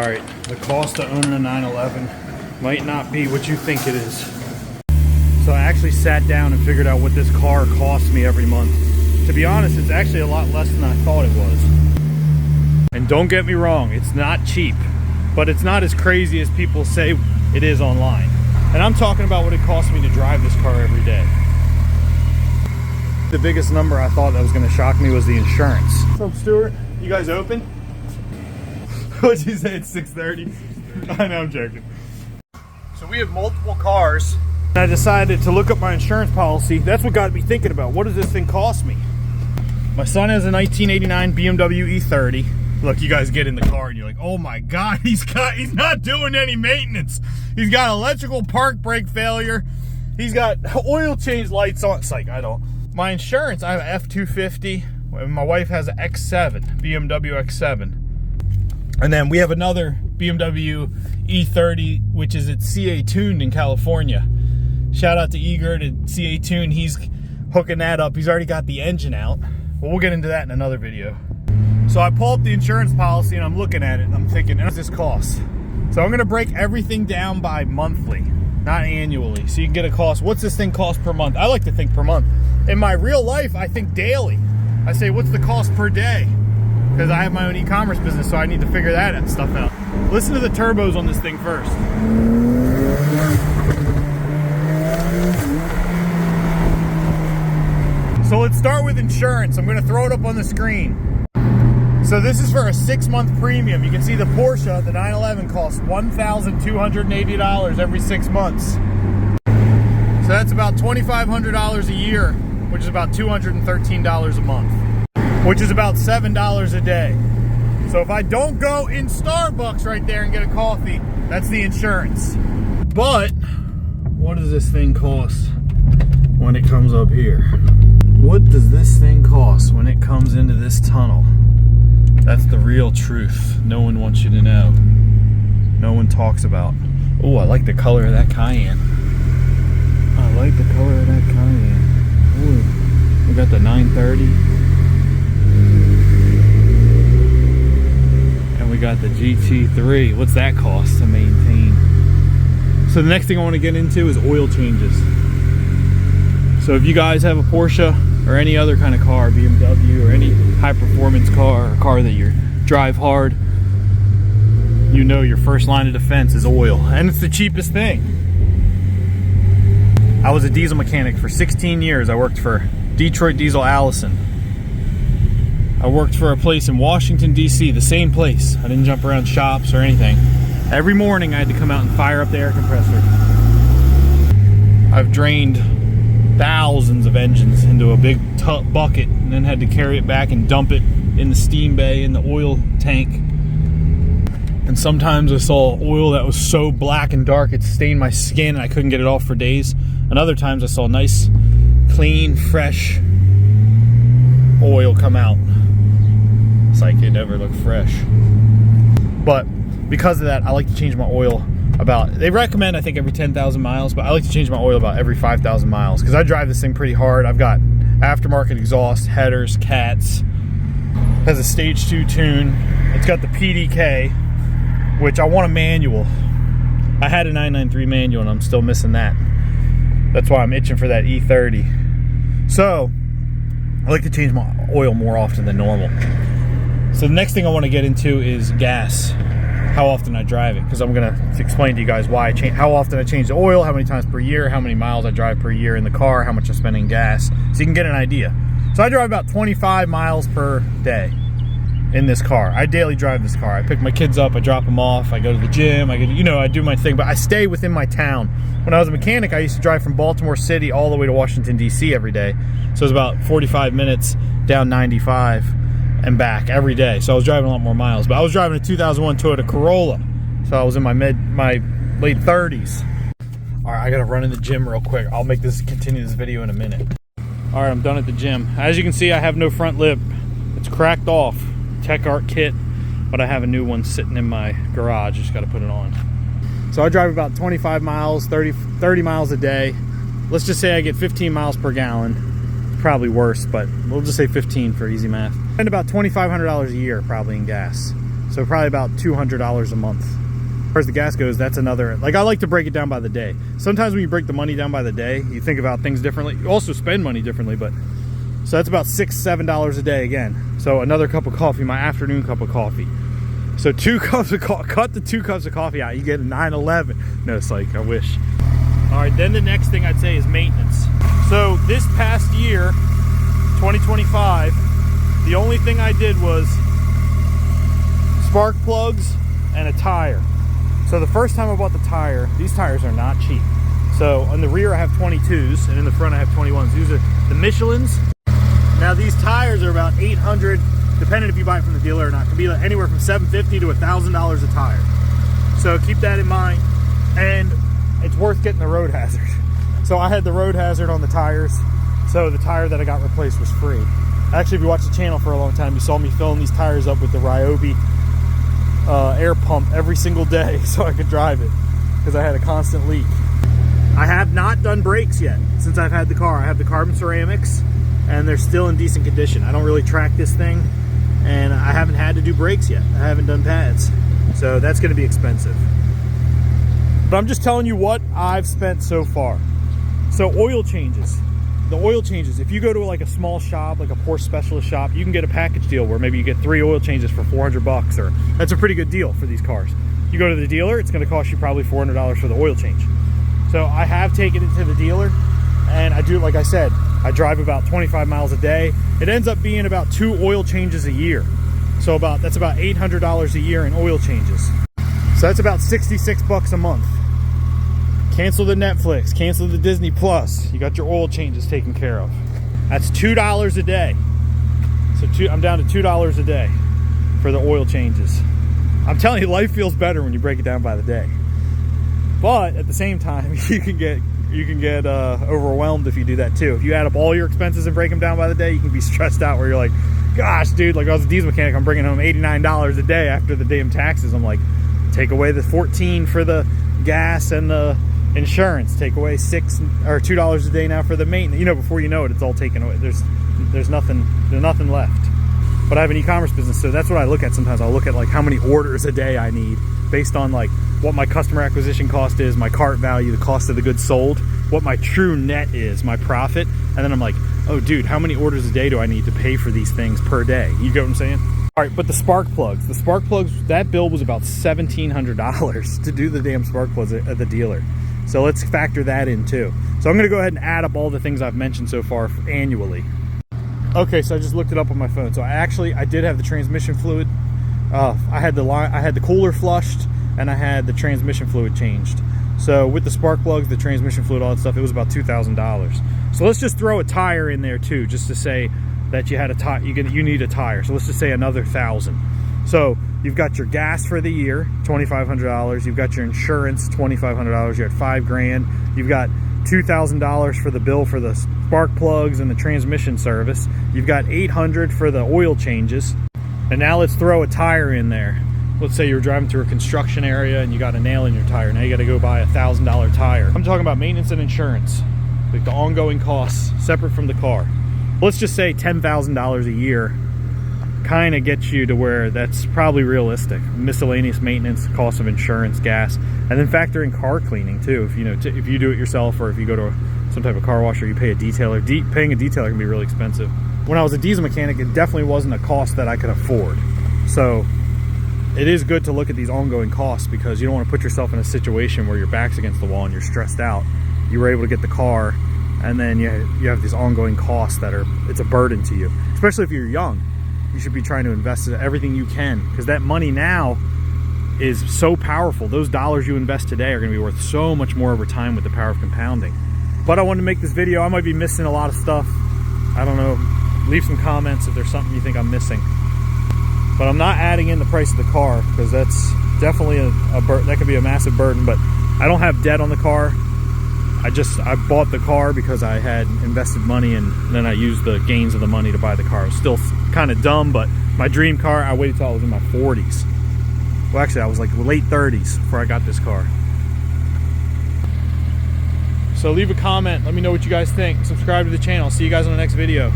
All right, the cost of owning a 911 might not be what you think it is. So I actually sat down and figured out what this car costs me every month. To be honest, it's actually a lot less than I thought it was. And don't get me wrong, it's not cheap, but it's not as crazy as people say it is online. And I'm talking about what it costs me to drive this car every day. The biggest number I thought that was gonna shock me was the insurance. What's up, Stuart? You guys open? What'd you say, it's 6:30? I know, I'm joking. So we have multiple cars. And I decided to look up my insurance policy. That's what got me thinking about, what does this thing cost me? My son has a 1989 BMW E30. Look, you guys get in the car and you're like, oh my God, he's not doing any maintenance. He's got electrical park brake failure. He's got oil change lights on. It's like, I don't. My insurance, I have an F-250. My wife has an X7, BMW X7. And then we have another BMW E30, which is at CA Tuned in California. Shout out to Egert at CA Tuned. He's hooking that up. He's already got the engine out. Well, we'll get into that in another video. So I pull up the insurance policy and I'm looking at it and I'm thinking, what does this cost? So I'm gonna break everything down by monthly, not annually. So you can get a cost. What's this thing cost per month? I like to think per month. In my real life, I think daily. I say, what's the cost per day? Because I have my own e-commerce business, so I need to figure that stuff out. Listen to the turbos on this thing first. So let's start with insurance. I'm gonna throw it up on the screen. So this is for a 6-month premium. You can see the Porsche, the 911, costs $1,280 every 6 months. So that's about $2,500 a year, which is about $213 a month, which is about $7 a day. So if I don't go in Starbucks right there and get a coffee, that's the insurance. But what does this thing cost when it comes up here? What does this thing cost when it comes into this tunnel? That's the real truth. No one wants you to know. No one talks about. Oh, I like the color of that Cayenne. I like the color of that Cayenne. Ooh, we got the 930. And we got the GT3. What's that cost to maintain? So the next thing I want to get into is oil changes. So if you guys have a Porsche or any other kind of car, BMW or any high performance car or car that you drive hard, you know your first line of defense is oil, and it's the cheapest thing. I was a diesel mechanic for 16 years. I worked for Detroit Diesel Allison. I worked for a place in Washington, D.C., the same place. I didn't jump around shops or anything. Every morning I had to come out and fire up the air compressor. I've drained thousands of engines into a big bucket and then had to carry it back and dump it in the steam bay in the oil tank. And sometimes I saw oil that was so black and dark it stained my skin and I couldn't get it off for days. And other times I saw nice, clean, fresh oil come out. It's like it never looked fresh. But because of that, I like to change my oil about, they recommend I think every 10,000 miles, but I like to change my oil about every 5,000 miles because I drive this thing pretty hard. I've got aftermarket exhaust, headers, cats. It has a stage 2 tune. It's got the PDK, which I want a manual. I had a 993 manual and I'm still missing that. That's why I'm itching for that E30. So I like to change my oil more often than normal. So the next thing I want to get into is gas. How often I drive it, because I'm going to explain to you guys why how often I change the oil, how many times per year, how many miles I drive per year in the car, how much I spend in gas, so you can get an idea. So I drive about 25 miles per day in this car. I daily drive this car. I pick my kids up, I drop them off, I go to the gym, I do my thing, but I stay within my town. When I was a mechanic, I used to drive from Baltimore City all the way to Washington, D.C. every day. So it was about 45 minutes down 95 and back every day. So I was driving a lot more miles, but I was driving a 2001 Toyota Corolla. So I was in my late 30s. All right, I gotta run in the gym real quick. I'll continue this video in a minute. All right, I'm done at the gym. As you can see, I have no front lip. It's cracked off. Tech Art kit, but I have a new one sitting in my garage. Just gotta put it on. So I drive about 25 miles, 30 miles a day. Let's just say I get 15 miles per gallon. Probably worse, but we'll just say 15 for easy math. And about $2,500 a year probably in gas. So probably about $200 a month. As far as the gas goes, that's another, like, I like to break it down by the day. Sometimes when you break the money down by the day, you think about things differently. You also spend money differently, but so that's about $6, $7 a day again. So another cup of coffee, my afternoon cup of coffee. So 2 cups of coffee, cut the 2 cups of coffee out, you get a 911. No, it's like, I wish. All right, then the next thing I'd say is maintenance. So this past year, 2025, the only thing I did was spark plugs and a tire. So the first time I bought the tire, these tires are not cheap. So on the rear I have 22s and in the front I have 21s. These are the Michelins. Now these tires are about $800, depending if you buy it from the dealer or not. It can be like anywhere from $750 to $1,000 a tire. So keep that in mind. And it's worth getting the road hazard. So I had the road hazard on the tires. So the tire that I got replaced was free. Actually, if you watch the channel for a long time, you saw me filling these tires up with the Ryobi air pump every single day so I could drive it because I had a constant leak. I have not done brakes yet since I've had the car. I have the carbon ceramics and they're still in decent condition. I don't really track this thing and I haven't had to do brakes yet. I haven't done pads. So that's going to be expensive. But I'm just telling you what I've spent so far. So oil changes. The oil changes, if you go to like a small shop, like a Porsche specialist shop, you can get a package deal where maybe you get 3 oil changes for $400, or that's a pretty good deal for these cars. You go to the dealer, it's going to cost you probably $400 for the oil change. So I have taken it to the dealer and I do, like I said, I drive about 25 miles a day. It ends up being about 2 oil changes a year. So that's about $800 a year in oil changes. So that's about $66 a month. Cancel the Netflix, cancel the Disney Plus. You got your oil changes taken care of. That's $2 a day. So I'm down to $2 a day for the oil changes. I'm telling you, life feels better when you break it down by the day. But at the same time, you can get overwhelmed if you do that too. If you add up all your expenses and break them down by the day, you can be stressed out where you're like, gosh, dude, like I was a diesel mechanic, I'm bringing home $89 a day after the damn taxes. I'm like, take away the $14 for the gas and the insurance, take away $6 or $2 a day now for the maintenance. You know, before you know it, it's all taken away. There's nothing left. But I have an e-commerce business, so that's what I look at sometimes. I'll look at like how many orders a day I need based on like what my customer acquisition cost is, my cart value, the cost of the goods sold, what my true net is, my profit. And then I'm like, oh dude, how many orders a day do I need to pay for these things per day? You get what I'm saying? All right, but the spark plugs, that bill was about $1,700 to do the damn spark plugs at the dealer. So let's factor that in too. So I'm gonna go ahead and add up all the things I've mentioned so far annually. Okay, so I just looked it up on my phone. So I did have the transmission fluid. I had the cooler flushed and I had the transmission fluid changed. So with the spark plugs, the transmission fluid, all that stuff, it was about $2,000. So let's just throw a tire in there too, just to say that you had a tire, you need a tire. So let's just say another $1,000. So you've got your gas for the year, $2,500. You've got your insurance, $2,500. You had $5,000. You've got $2,000 for the bill for the spark plugs and the transmission service. You've got $800 for the oil changes. And now let's throw a tire in there. Let's say you're driving through a construction area and you got a nail in your tire. Now you got to go buy a $1,000 tire. I'm talking about maintenance and insurance, like the ongoing costs separate from the car. Let's just say $10,000 a year kind of gets you to where that's probably realistic. Miscellaneous maintenance, cost of insurance, gas, and then factor in car cleaning too. If you do it yourself, or if you go to some type of car wash, or you pay a detailer. Paying a detailer can be really expensive. When I was a diesel mechanic, it definitely wasn't a cost that I could afford. So it is good to look at these ongoing costs, because you don't want to put yourself in a situation where your back's against the wall and you're stressed out. You were able to get the car, and then you have these ongoing costs that it's a burden to you, especially if you're young. You should be trying to invest everything you can, because that money now is so powerful. Those dollars you invest today are going to be worth so much more over time with the power of compounding. But I wanted to make this video. I might be missing a lot of stuff. I don't know. Leave some comments if there's something you think I'm missing. But I'm not adding in the price of the car, because that's definitely that could be a massive burden. But I don't have debt on the car. I bought the car because I had invested money, and then I used the gains of the money to buy the car. It was still kind of dumb, but my dream car, I waited till I was in my 40s. Well, actually, I was like late 30s before I got this car. So leave a comment. Let me know what you guys think. Subscribe to the channel. See you guys on the next video.